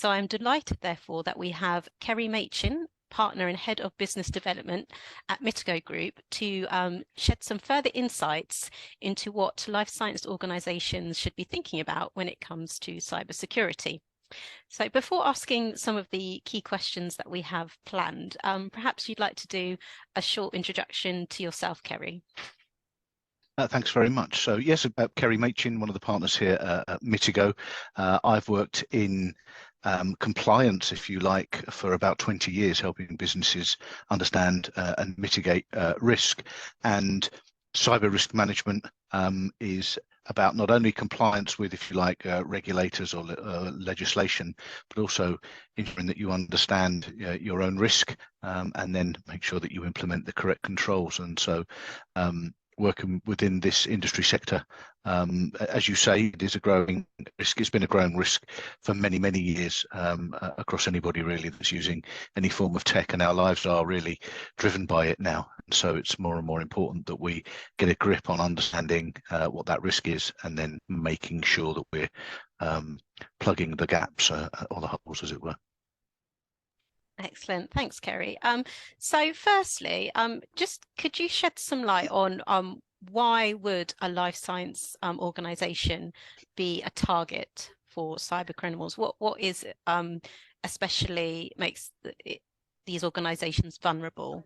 So I'm delighted, therefore, that we have Kerrie Machin, Partner and Head of Business Development at Mitigo Group, to shed some further insights into what life science organisations should be thinking about when it comes to cybersecurity. So before asking some of the key questions that we have planned, perhaps you'd like to do a short introduction to yourself, Kerrie. Thanks very much. So yes, Kerrie Machin, one of the partners here at Mitigo. I've worked in compliance, if you like, for about 20 years, helping businesses understand and mitigate risk. And cyber risk management is about not only compliance with, if you like, regulators or legislation, but also ensuring that you understand your own risk and then make sure that you implement the correct controls. And so working within this industry sector, as you say, it is a growing risk. It's been a growing risk for many, many years across anybody really that's using any form of tech, and our lives are really driven by it now. And so it's more and more important that we get a grip on understanding what that risk is, and then making sure that we're plugging the gaps or the holes, as it were. Excellent. Thanks, Kerrie. So firstly, just could you shed some light on why would a life science organization be a target for cyber criminals? What is it, especially makes these organizations vulnerable?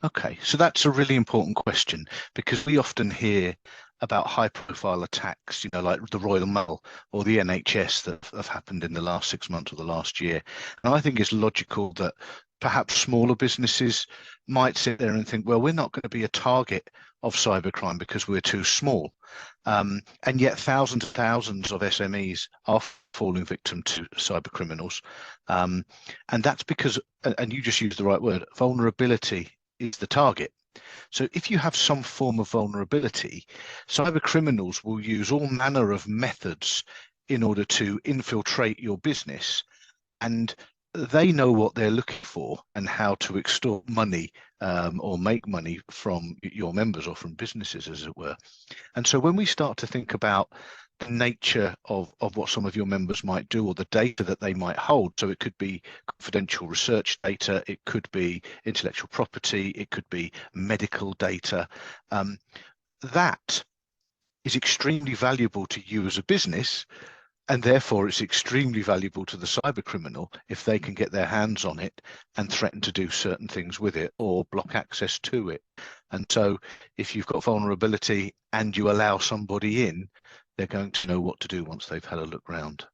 Okay, so that's a really important question, because we often hear about high-profile attacks, like the Royal Mail or the NHS that have happened in the last 6 months or the last year. And I think it's logical that perhaps smaller businesses might sit there and think, well, we're not going to be a target of cybercrime because we're too small. And yet thousands and thousands of SMEs are falling victim to cyber criminals. And that's because, and you just used the right word, vulnerability is the target. So if you have some form of vulnerability, cyber criminals will use all manner of methods in order to infiltrate your business, and they know what they're looking for and how to extort money or make money from your members or from businesses, as it were. And so when we start to think about the nature of what some of your members might do, or the data that they might hold, so it could be confidential research data, it could be intellectual property, it could be medical data, that is extremely valuable to you as a business, and therefore it's extremely valuable to the cyber criminal if they can get their hands on it and threaten to do certain things with it or block access to it. And so if you've got vulnerability and you allow somebody in, they're going to know what to do once they've had a look round.